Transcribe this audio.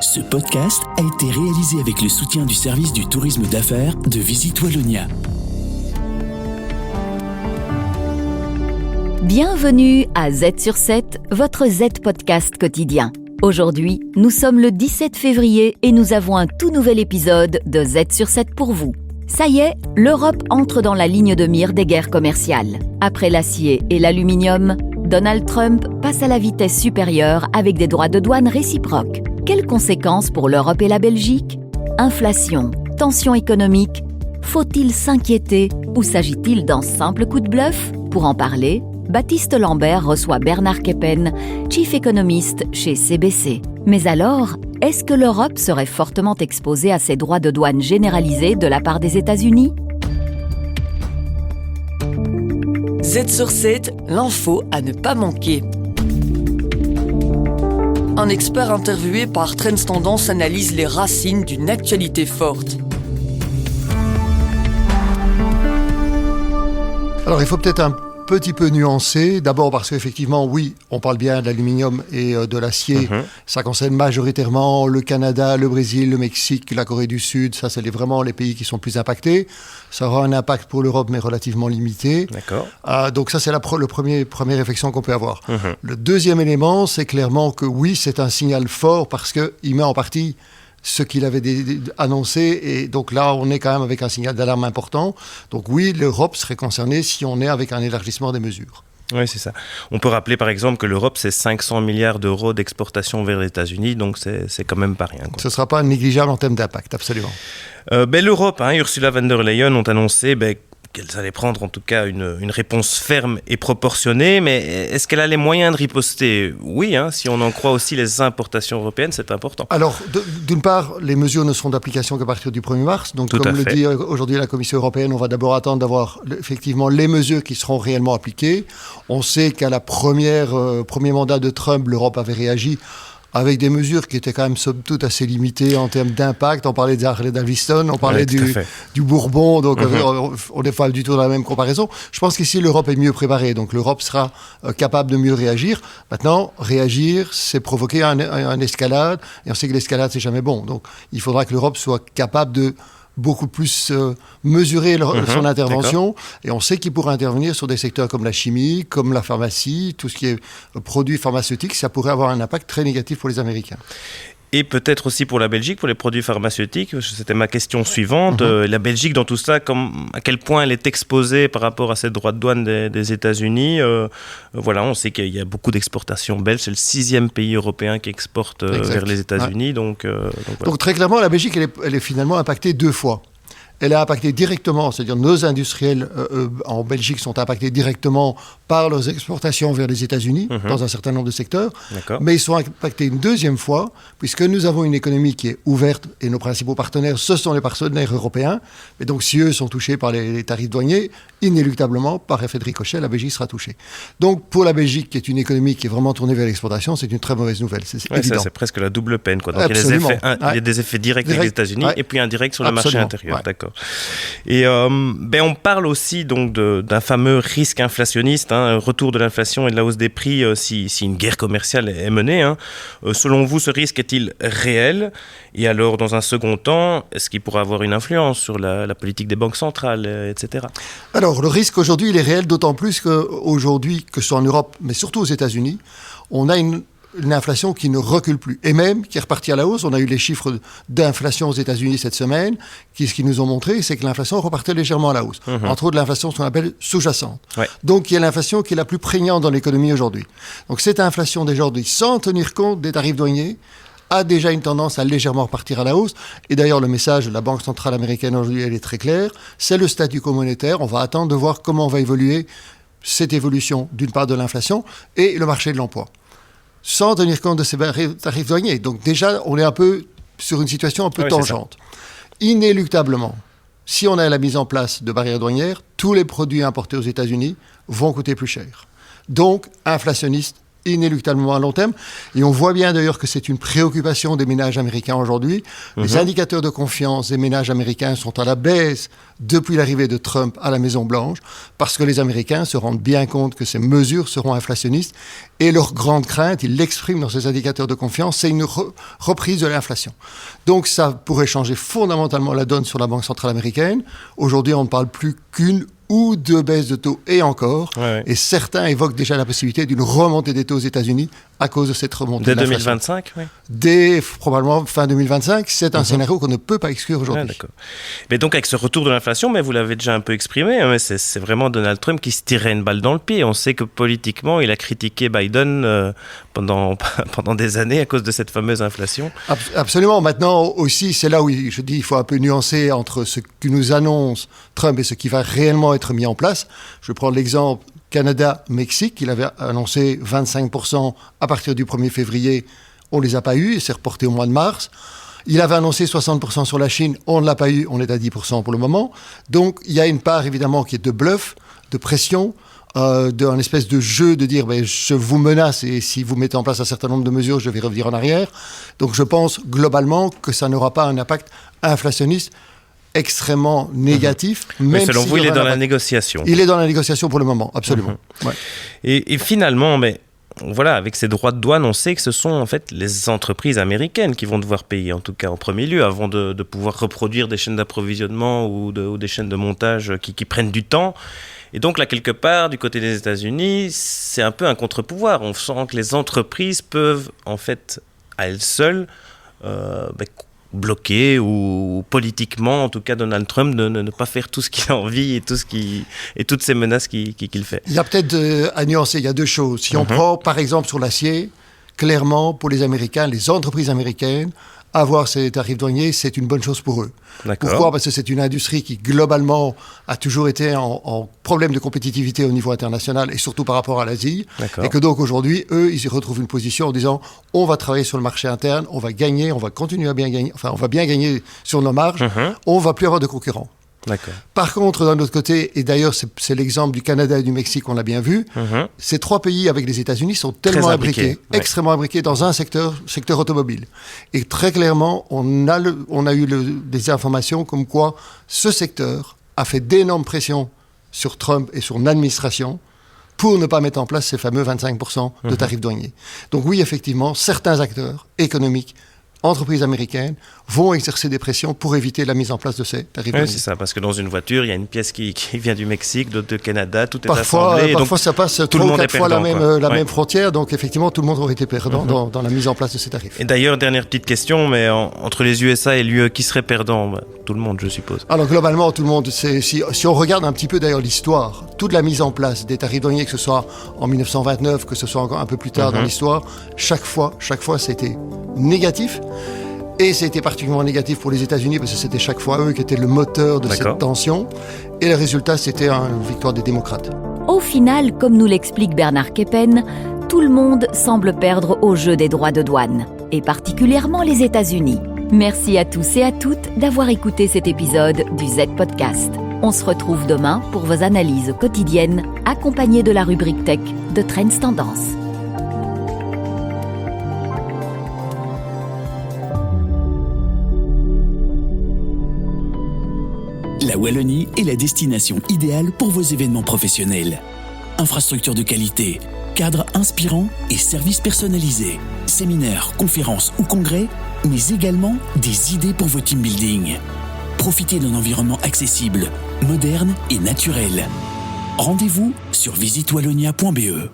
Ce podcast a été réalisé avec le soutien du service du tourisme d'affaires de Visite Wallonia. Bienvenue à Z sur 7, votre Z-Podcast quotidien. Aujourd'hui, nous sommes le 17 février et nous avons un tout nouvel épisode de Z sur 7 pour vous. Ça y est, l'Europe entre dans la ligne de mire des guerres commerciales. Après l'acier et l'aluminium, Donald Trump passe à la vitesse supérieure avec des droits de douane réciproques. Quelles conséquences pour l'Europe et la Belgique ? Inflation, tensions économiques, faut-il s'inquiéter ou s'agit-il d'un simple coup de bluff ? Pour en parler, Baptiste Lambert reçoit Bernard Keppen, Chief Economist chez CBC. Mais alors, est-ce que l'Europe serait fortement exposée à ces droits de douane généralisés de la part des États-Unis ? Z sur 7, l'info à ne pas manquer. Un expert interviewé par Trends Tendance analyse les racines d'une actualité forte. Alors il faut peut-être un petit peu nuancer, d'abord parce qu'effectivement, oui, on parle bien de l'aluminium et de l'acier. Ça concerne majoritairement le Canada, le Brésil, le Mexique, la Corée du Sud. Ça, c'est vraiment les pays qui sont plus impactés. Ça aura un impact pour l'Europe, mais relativement limité. D'accord. Donc ça, c'est la première réflexion qu'on peut avoir. Le deuxième élément, c'est clairement que oui, c'est un signal fort parce qu'il met en partie ce qu'il avait annoncé. Et donc là, on est quand même avec un signal d'alarme important. Donc oui, l'Europe serait concernée si on est avec un élargissement des mesures. Oui, c'est ça. On peut rappeler par exemple que l'Europe, c'est 500 milliards d'euros d'exportation vers les États-Unis, donc c'est quand même pas rien, quoi. Ce ne sera pas négligeable en termes d'impact, absolument. L'Europe, Ursula von der Leyen ont annoncé qu'elles allaient prendre en tout cas une réponse ferme et proportionnée, mais est-ce qu'elle a les moyens de riposter ? Oui, si on en croit aussi les importations européennes, c'est important. Alors, d'une part, les mesures ne seront d'application qu'à partir du 1er mars. Donc, tout comme le dit aujourd'hui la Commission européenne, on va d'abord attendre d'avoir effectivement les mesures qui seront réellement appliquées. On sait qu'à la premier mandat de Trump, l'Europe avait réagi avec des mesures qui étaient quand même somme toute assez limitées en termes d'impact. On parlait des Harley Davidson, on parlait du Bourbon, donc on n'est pas du tout dans la même comparaison. Je pense qu'ici, l'Europe est mieux préparée, donc l'Europe sera capable de mieux réagir. Maintenant, réagir, c'est provoquer un escalade, et on sait que l'escalade, c'est jamais bon. Donc, il faudra que l'Europe soit capable de beaucoup plus mesurer son intervention. D'accord. Et on sait qu'il pourrait intervenir sur des secteurs comme la chimie, comme la pharmacie, tout ce qui est produits pharmaceutiques. Ça pourrait avoir un impact très négatif pour les Américains. Et peut-être aussi pour la Belgique, pour les produits pharmaceutiques. C'était ma question suivante. La Belgique, dans tout ça, à quel point elle est exposée par rapport à ces droits de douane des États-Unis. On sait qu'il y a beaucoup d'exportations belges. C'est le 6e pays européen qui exporte vers les États-Unis. Ouais. Donc très clairement, la Belgique, elle est finalement impactée 2 fois. Elle a impacté directement, c'est-à-dire nos industriels en Belgique sont impactés directement par leurs exportations vers les États-Unis dans un certain nombre de secteurs. D'accord. Mais ils sont impactés une 2e fois puisque nous avons une économie qui est ouverte et nos principaux partenaires, ce sont les partenaires européens. Et donc si eux sont touchés par les tarifs douaniers, inéluctablement, par effet de ricochet, la Belgique sera touchée. Donc pour la Belgique, qui est une économie qui est vraiment tournée vers l'exportation, c'est une très mauvaise nouvelle. C'est évident. Ça, c'est presque la double peine, quoi. Donc il y a des effets directs avec les États-Unis et puis indirects sur le marché intérieur. D'accord. Et on parle aussi donc d'un fameux risque inflationniste, un retour de l'inflation et de la hausse des prix si une guerre commerciale est menée. Selon vous, ce risque est-il réel ? Et alors, dans un second temps, est-ce qu'il pourrait avoir une influence sur la politique des banques centrales, etc. Alors, le risque aujourd'hui, il est réel, d'autant plus qu'aujourd'hui, que ce soit en Europe, mais surtout aux États-Unis, on a une inflation qui ne recule plus, et même qui est repartie à la hausse. On a eu les chiffres d'inflation aux États-Unis cette semaine, ce qui nous ont montré, c'est que l'inflation repartait légèrement à la hausse. Entre autres, l'inflation, ce qu'on appelle sous-jacente. Ouais. Donc, il y a l'inflation qui est la plus prégnante dans l'économie aujourd'hui. Donc, cette inflation d'aujourd'hui, sans tenir compte des tarifs douaniers, a déjà une tendance à légèrement repartir à la hausse. Et d'ailleurs, le message de la Banque centrale américaine aujourd'hui, elle est très claire. C'est le statu quo monétaire. On va attendre de voir comment va évoluer cette évolution, d'une part de l'inflation et le marché de l'emploi, sans tenir compte de ces tarifs douaniers. Donc déjà, on est un peu sur une situation un peu tangente. Inéluctablement, si on a la mise en place de barrières douanières, tous les produits importés aux États-Unis vont coûter plus cher. Donc, inflationniste, inéluctablement à long terme. Et on voit bien d'ailleurs que c'est une préoccupation des ménages américains aujourd'hui. Les indicateurs de confiance des ménages américains sont à la baisse depuis l'arrivée de Trump à la Maison-Blanche, parce que les Américains se rendent bien compte que ces mesures seront inflationnistes. Et leur grande crainte, ils l'expriment dans ces indicateurs de confiance, c'est une reprise de l'inflation. Donc ça pourrait changer fondamentalement la donne sur la Banque centrale américaine. Aujourd'hui, on ne parle plus qu'une ou deux baisses de taux, et encore. Ouais. Et certains évoquent déjà la possibilité d'une remontée des taux aux États-Unis à cause de cette remontée de l'inflation. Dès 2025, oui. Dès probablement fin 2025, c'est un scénario qu'on ne peut pas exclure aujourd'hui. Ouais, d'accord. Mais donc avec ce retour de l'inflation, mais vous l'avez déjà un peu exprimé, hein, c'est vraiment Donald Trump qui se tirait une balle dans le pied. On sait que politiquement, il a critiqué Biden pendant des années à cause de cette fameuse inflation. Absolument. Maintenant aussi, c'est là où je dis il faut un peu nuancer entre ce que nous annonce Trump et ce qui va réellement être mis en place. Je prends l'exemple Canada-Mexique. Il avait annoncé 25% à partir du 1er février. On ne les a pas eus, et c'est reporté au mois de mars. Il avait annoncé 60% sur la Chine, on ne l'a pas eu, on est à 10% pour le moment. Donc il y a une part évidemment qui est de bluff, de pression, d'un espèce de jeu de dire je vous menace et si vous mettez en place un certain nombre de mesures, je vais revenir en arrière. Donc je pense globalement que ça n'aura pas un impact inflationniste extrêmement négatif. Mais selon vous, il est dans la négociation. Il est dans la négociation pour le moment, absolument. Ouais. Et finalement, voilà, avec ces droits de douane, on sait que ce sont en fait les entreprises américaines qui vont devoir payer, en tout cas en premier lieu, avant de pouvoir reproduire des chaînes d'approvisionnement ou des chaînes de montage qui prennent du temps. Et donc là, quelque part, du côté des États-Unis, c'est un peu un contre-pouvoir. On sent que les entreprises peuvent, en fait, à elles seules, bloquer ou politiquement, en tout cas Donald Trump, ne pas faire tout ce qu'il a envie et toutes ces menaces qu'il fait. Il y a peut-être à nuancer, il y a deux choses. Si on prend par exemple sur l'acier, clairement pour les Américains, les entreprises américaines, avoir ces tarifs douaniers, c'est une bonne chose pour eux. D'accord. Pourquoi ? Parce que c'est une industrie qui, globalement, a toujours été en problème de compétitivité au niveau international et surtout par rapport à l'Asie. D'accord. Et que donc, aujourd'hui, eux, ils y retrouvent une position en disant on va travailler sur le marché interne, on va gagner, on va continuer à bien gagner, enfin, on va bien gagner sur nos marges, on ne va plus avoir de concurrents. D'accord. Par contre, d'un autre côté, et d'ailleurs c'est l'exemple du Canada et du Mexique, on l'a bien vu, ces trois pays avec les États-Unis sont tellement imbriqués, extrêmement imbriqués dans un secteur automobile. Et très clairement, on a eu des informations comme quoi ce secteur a fait d'énormes pressions sur Trump et sur l'administration pour ne pas mettre en place ces fameux 25% de tarifs douaniers. Donc oui, effectivement, certains acteurs économiques, entreprises américaines vont exercer des pressions pour éviter la mise en place de ces tarifs douaniers. Oui, c'est ça, parce que dans une voiture, il y a une pièce qui vient du Mexique, d'autres du Canada, tout est assemblé. Parfois, ça passe 3 ou 4 fois la même frontière, donc effectivement, tout le monde aurait été perdant dans la mise en place de ces tarifs. Et d'ailleurs, dernière petite question, mais entre les USA et l'UE, qui serait perdant ? Tout le monde, je suppose. Alors globalement, tout le monde, si on regarde un petit peu d'ailleurs l'histoire, toute la mise en place des tarifs douaniers, que ce soit en 1929, que ce soit encore un peu plus tard dans l'histoire, chaque fois, c'était négatif. Et c'était particulièrement négatif pour les États-Unis parce que c'était chaque fois eux qui étaient le moteur de cette tension. Et le résultat, c'était une victoire des démocrates. Au final, comme nous l'explique Bernard Keppen, tout le monde semble perdre au jeu des droits de douane, et particulièrement les États-Unis. Merci à tous et à toutes d'avoir écouté cet épisode du Z-Podcast. On se retrouve demain pour vos analyses quotidiennes, accompagnées de la rubrique Tech de Trends Tendance. La Wallonie est la destination idéale pour vos événements professionnels. Infrastructures de qualité, cadres inspirants et services personnalisés, séminaires, conférences ou congrès, mais également des idées pour vos team building. Profitez d'un environnement accessible, moderne et naturel. Rendez-vous sur visitewallonia.be.